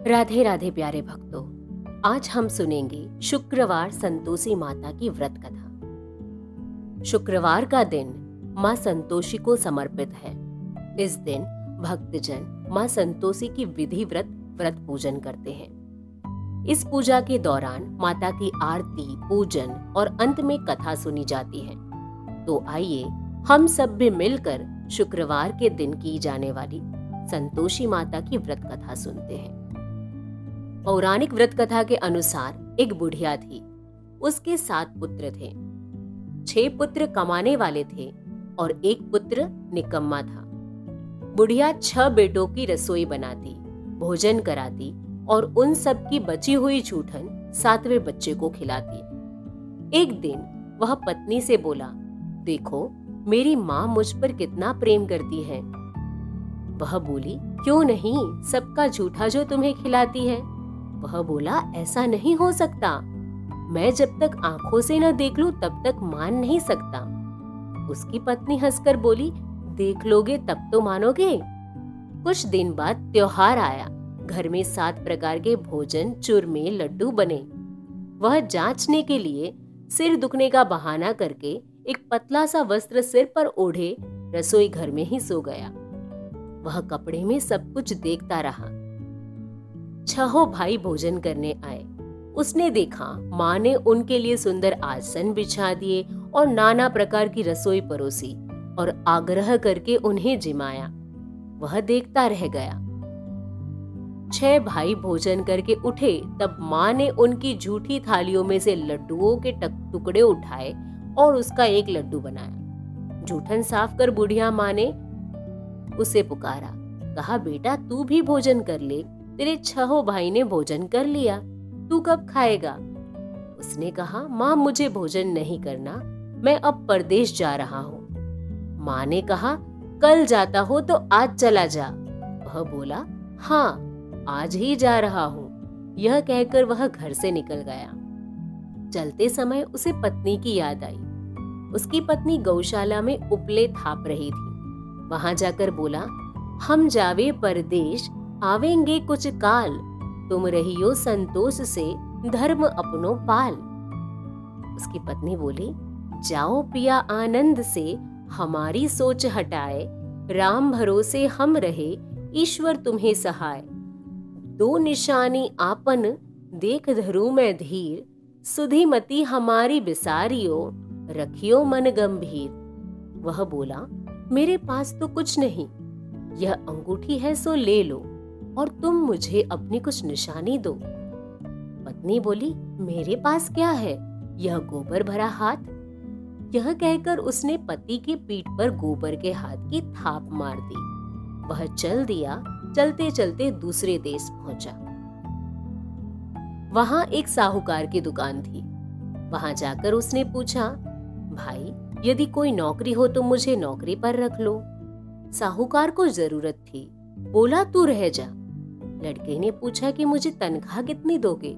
राधे राधे प्यारे भक्तों। आज हम सुनेंगे शुक्रवार संतोषी माता की व्रत कथा। शुक्रवार का दिन मां संतोषी को समर्पित है। इस दिन भक्तजन मां संतोषी की विधि व्रत पूजन करते हैं। इस पूजा के दौरान माता की आरती, पूजन और अंत में कथा सुनी जाती है। तो आइए हम सब भी मिलकर शुक्रवार के दिन की जाने वाली संतोषी माता की व्रत कथा सुनते हैं। पौराणिक व्रत कथा के अनुसार एक बुढ़िया थी। उसके 7 पुत्र थे। 6 पुत्र कमाने वाले थे और 1 पुत्र निकम्मा था। बुढ़िया 6 बेटों की रसोई बनाती, भोजन कराती और उन सब की बची हुई जूठन 7वें बच्चे को खिलाती। एक दिन वह पत्नी से बोला, देखो मेरी माँ मुझ पर कितना प्रेम करती है। वह बोली, क्यों नहीं, सबका जूठा जो तुम्हें खिलाती है। वह बोला, ऐसा नहीं हो सकता। मैं जब तक आंखों से न देख लूं तब तक मान नहीं सकता। उसकी पत्नी हंसकर बोली, देख लोगे तब तो मानोगे। कुछ दिन बाद त्योहार आया। घर में 7 प्रकार के भोजन, चूरमे, लड्डू बने। वह जांचने के लिए सिर दुखने का बहाना करके एक पतला सा वस्त्र सिर पर ओढ़े रसोई घर में ही सो गया। वह कपड़े में सब कुछ देखता रहा। 6 भाई भोजन करने आए। उसने देखा माँ ने उनके लिए सुंदर आसन बिछा दिए और नाना प्रकार की रसोई परोसी और आग्रह करके उन्हें जिमाया। वह देखता रह गया। 6 भाई भोजन करके उठे तब माँ ने उनकी झूठी थालियों में से लड्डुओं के टुकड़े उठाए और उसका एक लड्डू बनाया। जूठन साफ कर बुढ़िया माँ ने उसे पुकारा, कहा, बेटा तू भी भोजन कर ले। तेरे 6 भाई ने भोजन कर लिया, तू कब खाएगा। उसने कहा, माँ मुझे भोजन नहीं करना, मैं अब परदेश जा रहा हूँ। माँ ने कहा, कल जाता हो तो आज चला जा। वह बोला, हाँ आज ही जा रहा हूँ। यह कहकर वह घर से निकल गया। चलते समय उसे पत्नी की याद आई। उसकी पत्नी गौशाला में उपले थाप रही थी। वहां जाकर बोला, हम जावे परदेश, आवेंगे कुछ काल, तुम रहियो संतोष से, धर्म अपनो पाल। उसकी पत्नी बोली, जाओ पिया आनंद से, हमारी सोच हटाए, राम भरोसे हम रहे, ईश्वर तुम्हें सहाय। 2 निशानी आपन, देख धरू मैं धीर, सुधीमती हमारी बिसारियो, रखियो मन गंभीर। वह बोला, मेरे पास तो कुछ नहीं, यह अंगूठी है सो ले लो और तुम मुझे अपनी कुछ निशानी दो। पत्नी बोली, मेरे पास क्या है, यह गोबर भरा हाथ। यह कहकर उसने पति की पीठ पर गोबर के हाथ की थाप मार दी। वह चल दिया। चलते चलते दूसरे देश पहुंचा। वहां एक साहूकार की दुकान थी। वहां जाकर उसने पूछा, भाई यदि कोई नौकरी हो तो मुझे नौकरी पर रख लो। साहूकार को जरूरत थी। बोला, तू रह जा। लड़के ने पूछा कि मुझे तनख्वाह कितनी दोगे।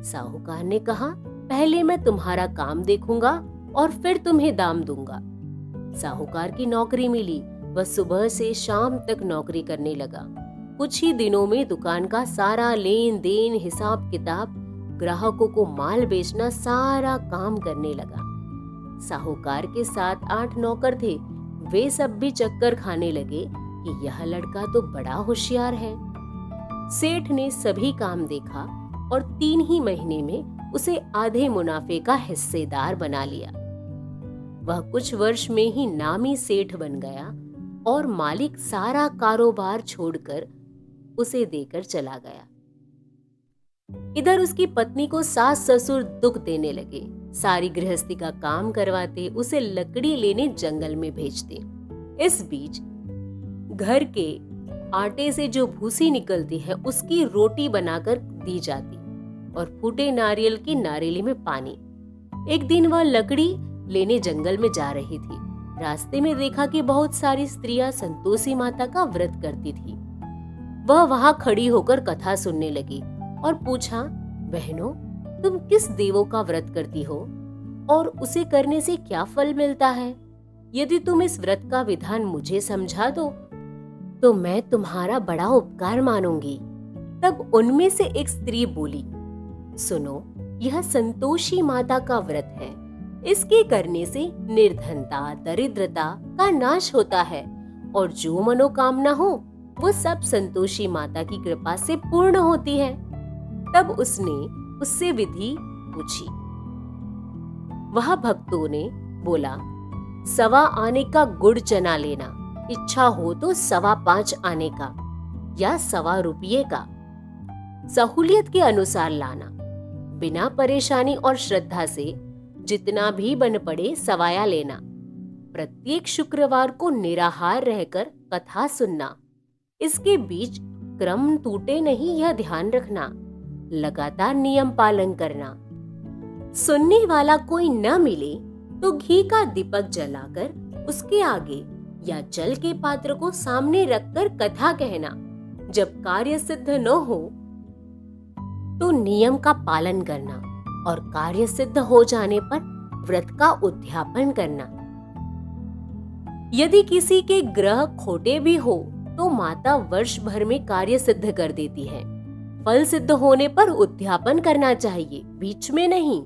साहूकार ने कहा, पहले मैं तुम्हारा काम देखूंगा और फिर तुम्हें दाम दूंगा। साहूकार की नौकरी मिली। वह सुबह से शाम तक नौकरी करने लगा। कुछ ही दिनों में दुकान का सारा लेन देन, हिसाब किताब, ग्राहकों को माल बेचना, सारा काम करने लगा। साहूकार के 7-8 नौकर थे। वे सब भी चक्कर खाने लगे कि यह लड़का तो बड़ा होशियार है। सेठ ने सभी काम देखा और 3 ही महीने में उसे आधे मुनाफे का हिस्सेदार बना लिया। वह कुछ वर्ष में ही नामी सेठ बन गया और मालिक सारा कारोबार छोड़कर उसे देकर चला गया। इधर उसकी पत्नी को सास ससुर दुख देने लगे। सारी गृहस्थी का काम करवाते, उसे लकड़ी लेने जंगल में भेजते। इस बीच घर के आटे से जो भूसी निकलती है उसकी रोटी बनाकर दी जाती और फूटे नारियल की नारेली में पानी। एक दिन वह लकड़ी लेने जंगल में जा रही थी। रास्ते में देखा कि बहुत सारी स्त्रियां संतोषी माता का व्रत करती थी। वह वहां खड़ी होकर कथा सुनने लगी और पूछा, बहनों तुम किस देवों का व्रत करती हो और उसे करने से क्या फल मिलता है? यदि तुम इस व्रत का विधान मुझे समझा दो तो मैं तुम्हारा बड़ा उपकार मानूंगी। तब उनमें से एक स्त्री बोली, सुनो, यह संतोषी माता का व्रत है। इसके करने से निर्धनता, दरिद्रता का नाश होता है और जो मनोकामना हो वो सब संतोषी माता की कृपा से पूर्ण होती है। तब उसने उससे विधि पूछी। वह भक्तों ने बोला, 1.25 आने का गुड़ चना लेना, इच्छा हो तो 5.25 आने का या 1.25 रुपये का, सहूलियत के अनुसार लाना। बिना परेशानी और श्रद्धा से जितना भी बन पड़े सवाया लेना। प्रत्येक शुक्रवार को निराहार रहकर कथा सुनना। इसके बीच क्रम टूटे नहीं, यह ध्यान रखना। लगातार नियम पालन करना। सुनने वाला कोई न मिले तो घी का दीपक जलाकर उसके आगे या जल के पात्र को सामने रखकर कथा कहना। जब कार्य सिद्ध न हो तो नियम का पालन करना और कार्य सिद्ध हो जाने पर व्रत का उद्यापन करना। यदि किसी के ग्रह खोटे भी हो तो माता वर्ष भर में कार्य सिद्ध कर देती है। फल सिद्ध होने पर उद्यापन करना चाहिए, बीच में नहीं।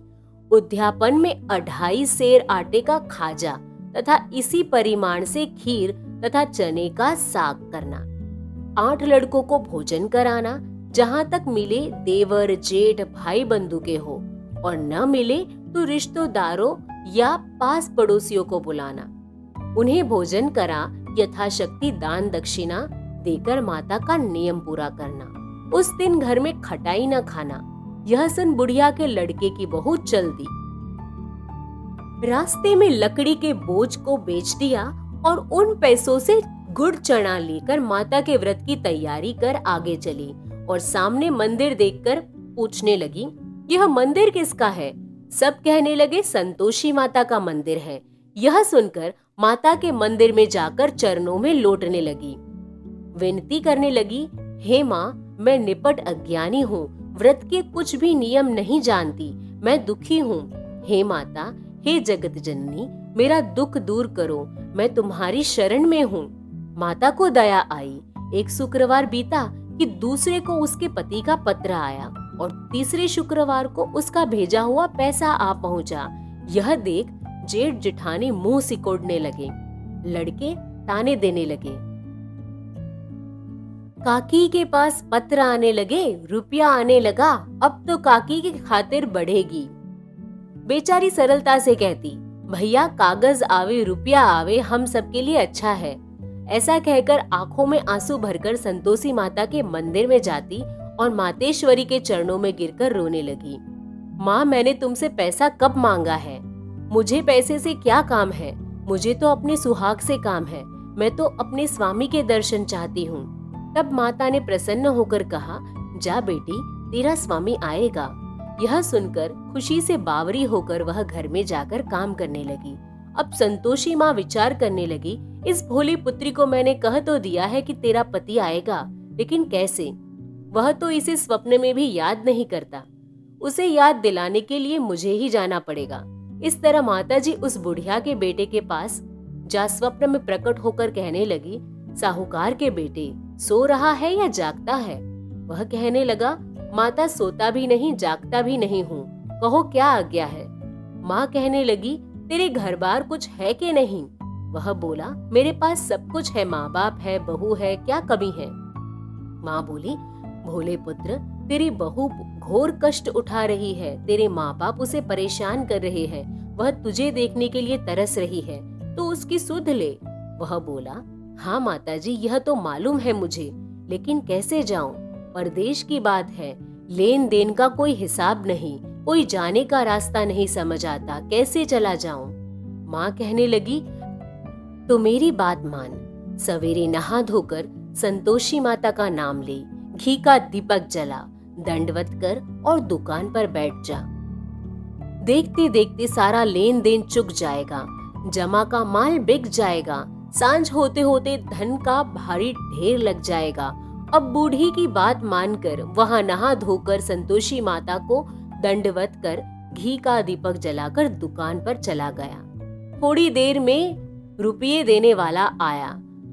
उद्यापन में 2.5 सेर आटे का खाजा तथा इसी परिमाण से खीर तथा चने का साग करना। 8 लड़कों को भोजन कराना। जहां तक मिले देवर, जेठ, भाई बंधु के हो और न मिले तो रिश्तेदारों या पास पड़ोसियों को बुलाना। उन्हें भोजन करा यथाशक्ति दान दक्षिणा देकर माता का नियम पूरा करना। उस दिन घर में खटाई न खाना। यह सुन बुढ़िया के लड़के की बहू चल दी। रास्ते में लकड़ी के बोझ को बेच दिया और उन पैसों से गुड़ चना लेकर माता के व्रत की तैयारी कर आगे चली और सामने मंदिर देखकर पूछने लगी, यह मंदिर किसका है? सब कहने लगे, संतोषी माता का मंदिर है। यह सुनकर माता के मंदिर में जाकर चरणों में लोटने लगी। विनती करने लगी, हे माँ, मैं निपट अज्ञानी हूँ, व्रत के कुछ भी नियम नहीं जानती, मैं दुखी हूँ। हे माता, हे जगत जननी, मेरा दुख दूर करो, मैं तुम्हारी शरण में हूँ। माता को दया आई। एक शुक्रवार बीता कि दूसरे को उसके पति का पत्र आया और तीसरे शुक्रवार को उसका भेजा हुआ पैसा आ पहुंचा। यह देख जेठ जेठानी मुंह सिकोड़ने लगे। लड़के ताने देने लगे। काकी के पास पत्र आने लगे, रुपया आने लगा, अब तो काकी की खातिर बढ़ेगी। बेचारी सरलता से कहती, भैया कागज आवे रुपया आवे, हम सबके लिए अच्छा है। ऐसा कहकर आंखों में आंसू भरकर संतोषी माता के मंदिर में जाती और मातेश्वरी के चरणों में गिरकर रोने लगी। माँ, मैंने तुमसे पैसा कब मांगा है? मुझे पैसे से क्या काम है? मुझे तो अपने सुहाग से काम है। मैं तो अपने स्वामी के दर्शन चाहती हूँ। तब माता ने प्रसन्न होकर कहा, जा बेटी, तेरा स्वामी आएगा। यह सुनकर खुशी से बावरी होकर वह घर में जाकर काम करने लगी। अब संतोषी माँ विचार करने लगी, इस भोली पुत्री को मैंने कह तो दिया है कि तेरा पति आएगा, लेकिन कैसे? वह तो इसे स्वप्न में भी याद नहीं करता। उसे याद दिलाने के लिए मुझे ही जाना पड़ेगा। इस तरह माताजी उस बुढ़िया के बेटे के पास जा स्वप्न में प्रकट होकर कहने लगी, साहूकार के बेटे, सो रहा है या जागता है? वह कहने लगा, माता, सोता भी नहीं जागता भी नहीं हूँ, कहो क्या आज्ञा है? माँ कहने लगी, तेरे घर बार कुछ है कि नहीं? वह बोला, मेरे पास सब कुछ है, माँ बाप है, बहू है, क्या कमी है? माँ बोली, भोले पुत्र, तेरी बहू घोर कष्ट उठा रही है, तेरे माँ बाप उसे परेशान कर रहे हैं, वह तुझे देखने के लिए तरस रही है, तो उसकी सुध ले। वह बोला, हाँ माताजी, यह तो मालूम है मुझे, लेकिन कैसे जाऊं? परदेश की बात है, लेन देन का कोई हिसाब नहीं, कोई जाने का रास्ता नहीं समझ आता, कैसे चला जाऊं? माँ कहने लगी, तो मेरी बात मान, सवेरे नहा धोकर संतोषी माता का नाम ले, घी का दीपक जला, दंडवत कर और दुकान पर बैठ जा। देखते देखते सारा लेन देन चुक जाएगा, जमा का माल बिक जाएगा, सांझ होते होते धन का भारी ढेर लग जाएगा। अब बूढ़ी की बात मानकर वहां नहा धोकर संतोषी माता को दंडवत कर घी का दीपक जलाकर दुकान पर चला गया। थोड़ी देर में रुपये देने वाला आया।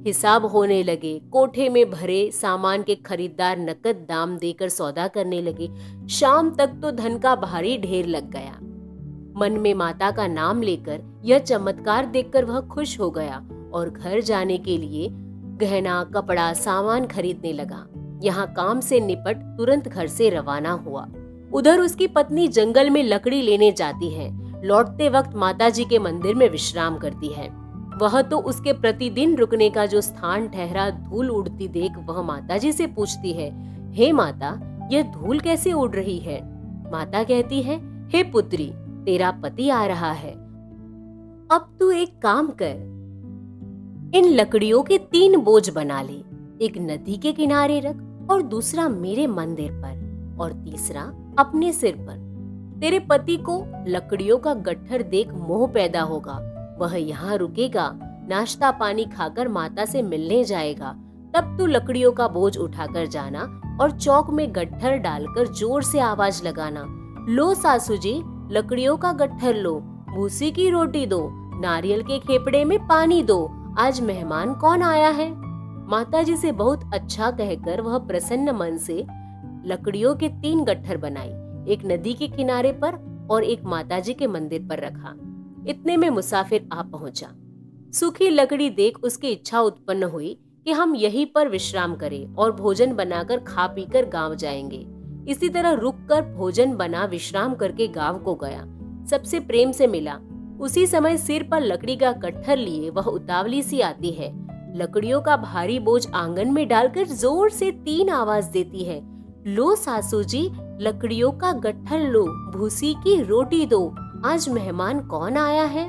हिसाब होने लगे। कोठे में भरे सामान के खरीदार नकद दाम देकर सौदा करने लगे। शाम तक तो धन का भारी ढेर लग गया। मन में माता का नाम लेकर यह चमत्कार देखकर वह खुश हो गया और घर जाने के लिए गहना कपड़ा सामान खरीदने लगा। यहाँ काम से निपट तुरंत घर से रवाना हुआ। उधर उसकी पत्नी जंगल में लकड़ी लेने जाती है। लौटते वक्त माताजी के मंदिर में विश्राम करती है। वह तो उसके प्रतिदिन रुकने का जो स्थान ठहरा धूल उड़ती देख वह माताजी से पूछती है, हे माता, यह धूल कैसे उड़ रही है? माता कहती है, हे पुत्री, तेरा पति आ रहा है। अब तू एक काम कर, इन लकड़ियों के 3 बोझ बना ले। एक नदी के किनारे रख और दूसरा मेरे मंदिर पर और तीसरा अपने सिर पर। तेरे पति को लकड़ियों का गट्ठर देख मोह पैदा होगा। वह यहाँ रुकेगा, नाश्ता पानी खाकर माता से मिलने जाएगा। तब तू लकड़ियों का बोझ उठाकर जाना और चौक में गट्ठर डालकर जोर से आवाज लगाना, लो सासू जी, लकड़ियों का गट्ठर लो, भूसी की रोटी दो, नारियल के खेपड़े में पानी दो, आज मेहमान कौन आया है? माताजी से बहुत अच्छा कहकर वह प्रसन्न मन से लकड़ियों के 3 गट्ठर बनाई। एक नदी के किनारे पर और एक माताजी के मंदिर पर रखा। इतने में मुसाफिर आ पहुंचा। सूखी लकड़ी देख उसकी इच्छा उत्पन्न हुई कि हम यहीं पर विश्राम करें और भोजन बनाकर खा पीकर गांव जाएंगे। इसी तरह रुककर भोजन बना विश्राम करके गांव को गया। सबसे प्रेम से मिला। उसी समय सिर पर लकड़ी का गट्ठर लिए वह उतावली सी आती है। लकड़ियों का भारी बोझ आंगन में डालकर जोर से 3 आवाज देती है, लो सासू जी, लकड़ियों का गट्ठर लो, भूसी की रोटी दो, आज मेहमान कौन आया है?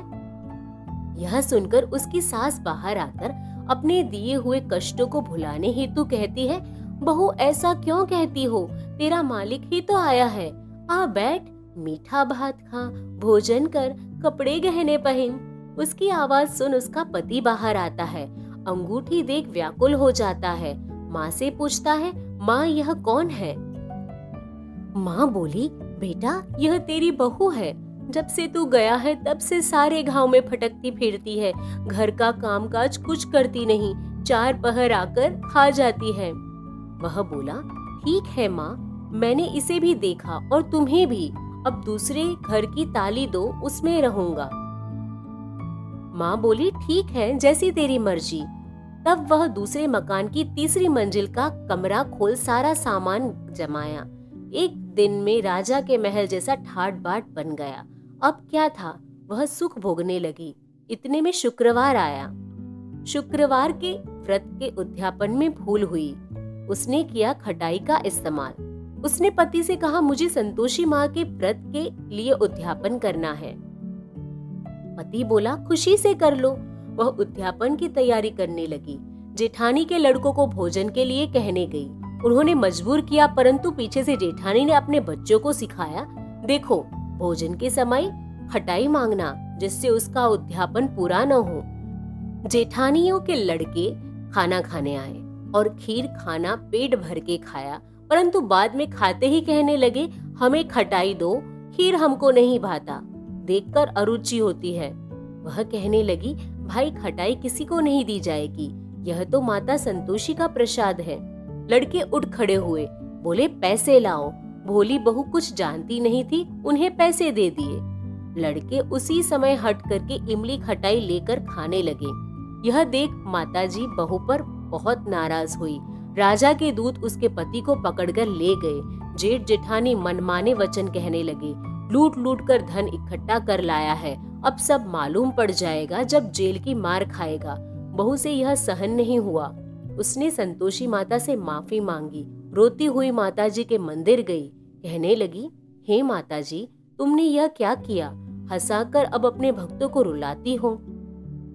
यह सुनकर उसकी सास बाहर आकर अपने दिए हुए कष्टों को भुलाने हेतु कहती है, बहू ऐसा क्यों कहती हो? तेरा मालिक ही तो आया है। आ बैठ, मीठा भात खा, भोजन कर, कपड़े गहने पहन। उसकी आवाज सुन उसका पति बाहर आता है। अंगूठी देख व्याकुल हो जाता है। माँ से पूछता है, माँ यह कौन है? माँ बोली, बेटा यह तेरी बहू है। जब से तू गया है तब से सारे गांव में भटकती फिरती है। घर का कामकाज कुछ करती नहीं, 4 पहर आकर खा जाती है। वह बोला, ठीक है माँ, मैंने इसे भी देखा और तुम्हें भी। अब दूसरे घर की ताली दो, उसमें रहूंगा। माँ बोली, ठीक है, जैसी तेरी मर्जी। तब वह दूसरे मकान की तीसरी मंजिल का कमरा खोल सारा सामान जमाया। एक दिन में राजा के महल जैसा ठाट बाट बन गया। अब क्या था, वह सुख भोगने लगी। इतने में शुक्रवार आया। शुक्रवार के व्रत के उद्यापन में भूल हुई। उसने किया खटाई का इस्तेमाल। उसने पति से कहा, मुझे संतोषी माँ के व्रत के लिए उद्यापन करना है। पति बोला, खुशी से कर लो। वह उद्यापन की तैयारी करने लगी। जेठानी के लड़कों को भोजन के लिए कहने गई। उन्होंने मजबूर किया, परंतु पीछे से जेठानी ने अपने बच्चों को सिखाया, देखो भोजन के समय खटाई मांगना, जिससे उसका उद्यापन पूरा न हो। जेठानियों के लड़के खाना खाने आए और खीर खाना पेट भर के खाया, परंतु बाद में खाते ही कहने लगे, हमें खटाई दो, खीर हमको नहीं भाता, देखकर अरुचि होती है। वह कहने लगी, भाई खटाई किसी को नहीं दी जाएगी, यह तो माता संतोषी का प्रसाद है। लड़के उठ खड़े हुए, बोले पैसे लाओ। भोली बहू कुछ जानती नहीं थी, उन्हें पैसे दे दिए। लड़के उसी समय हट करके इमली खटाई लेकर खाने लगे। यह देख माताजी बहू पर बहुत नाराज हुई। राजा के दूत उसके पति को पकड़कर ले गए। जेठ जेठानी मनमाने वचन कहने लगे, लूट लूट कर धन इकट्ठा कर लाया है, अब सब मालूम पड़ जाएगा जब जेल की मार खाएगा। बहू से यह सहन नहीं हुआ। उसने संतोषी माता से माफी मांगी। रोती हुई माताजी के मंदिर गई। कहने लगी, हे माताजी, तुमने यह क्या किया? हंसाकर अब अपने भक्तों को रुलाती हो।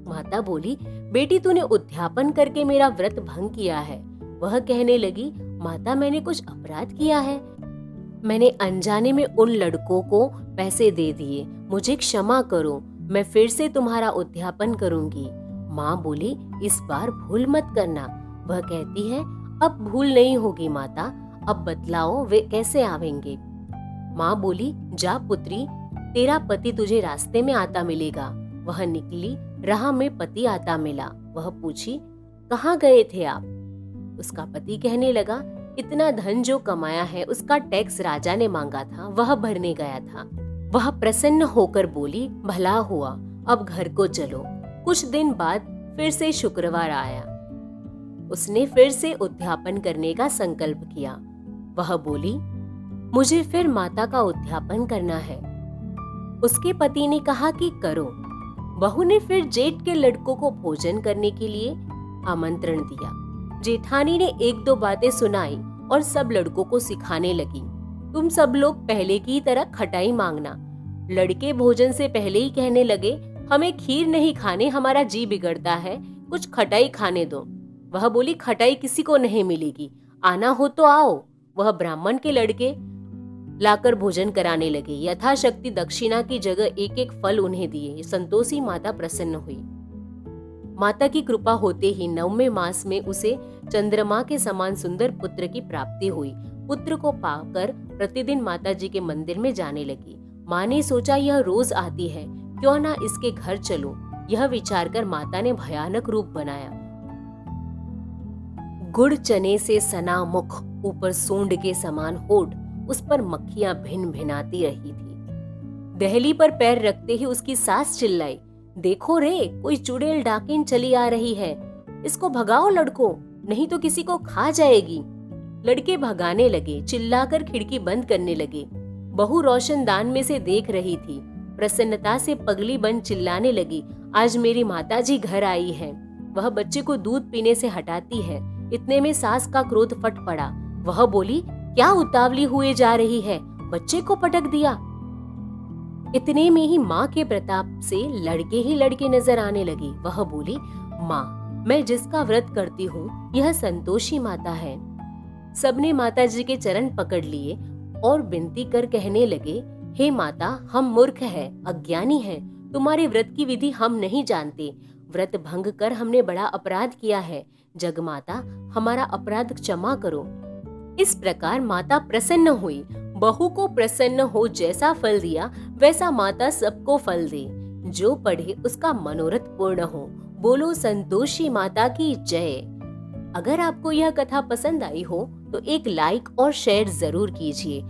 माता बोली, बेटी तूने उद्यापन करके मेरा व्रत भंग किया है। वह कहने लगी, माता मैंने कुछ अपराध किया है? मैंने अनजाने में उन लड़कों को पैसे दे दिए, मुझे क्षमा करो, मैं फिर से तुम्हारा उद्यापन करूंगी। माँ बोली, इस बार भूल मत करना। वह कहती है, अब भूल नहीं होगी माता, अब बतलाओ वे कैसे आवेंगे। माँ बोली, जा पुत्री, तेरा पति तुझे रास्ते में आता मिलेगा। वह निकली, राह में पति आता मिला। वह पूछी, कहाँ गए थे आप? उसका पति कहने लगा, इतना धन जो कमाया है उसका टैक्स राजा ने मांगा था, वह भरने गया था। वह प्रसन्न होकर बोली, भला हुआ, अब घर को चलो। कुछ दिन बाद फिर से शुक्रवार आया। उसने फिर से उद्यापन करने का संकल्प किया। वह बोली, मुझे फिर माता का उद्यापन करना है। उसके पति ने कहा कि करो। बहू ने फिर जेठ के लड़कों को भोजन करने के लिए आमंत्रण दिया। जेठानी ने एक दो बातें सुनाई और सब लड़कों को सिखाने लगी, तुम सब लोग पहले की तरह खटाई मांगना। लड़के भोजन से पहले ही कहने लगे, हमें खीर नहीं खाने, हमारा जी बिगड़ता है, कुछ खटाई खाने दो। वह बोली, खटाई किसी को नहीं मिलेगी, आना हो तो आओ। वह ब्राह्मण के लड़के लाकर भोजन कराने लगे। यथाशक्ति दक्षिणा की जगह एक एक फल उन्हें दिए। संतोषी माता प्रसन्न हुई। माता की कृपा होते ही 9वें मास में उसे चंद्रमा के समान सुंदर पुत्र की प्राप्ति हुई। पुत्र को पाकर प्रतिदिन माता जी के मंदिर में जाने लगी। माँ ने सोचा, यह रोज आती है, क्यों ना इसके घर चलो। यह विचार कर माता ने भयानक रूप बनाया। गुड़ चने से सना मुख, ऊपर सूंड के समान होठ, उस पर मक्खियां भिन भिनाती रही थी। दहली पर पैर रखते ही उसकी सास चिल्लाई, देखो रे, कोई चुड़ैल डाकिन चली आ रही है, इसको भगाओ लड़कों, नहीं तो किसी को खा जाएगी। लड़के भगाने लगे, चिल्लाकर खिड़की बंद करने लगे। बहू रोशनदान में से देख रही थी। प्रसन्नता से पगली बन चिल्लाने लगी, आज मेरी माताजी घर आई है। वह बच्चे को दूध पीने से हटाती है। इतने में सास का क्रोध फट पड़ा। वह बोली, क्या उतावली हुए जा रही है, बच्चे को पटक दिया। इतने में ही माँ के प्रताप से लड़के ही लड़के नजर आने लगी। वह बोली, माँ, मैं जिसका व्रत करती हूँ यह संतोषी माता है। सबने माता जी के चरण पकड़ लिए और विनती कर कहने लगे, हे माता, हम मूर्ख हैं, अज्ञानी हैं, तुम्हारे व्रत की विधि हम नहीं जानते। व्रत भंग कर हमने बड़ा अपराध किया है। जगमाता, हमारा अपराध क्षमा करो। इस प्रकार माता प्रसन्न हुई। बहू को प्रसन्न हो जैसा फल दिया वैसा माता सबको फल दे। जो पढ़े उसका मनोरथ पूर्ण हो। बोलो संतोषी माता की जय। अगर आपको यह कथा पसंद आई हो तो एक लाइक और शेयर जरूर कीजिए।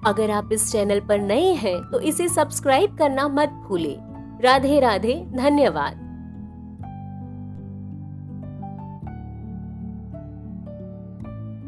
अगर आप इस चैनल पर नए हैं तो इसे सब्सक्राइब करना मत भूलें। राधे राधे, धन्यवाद।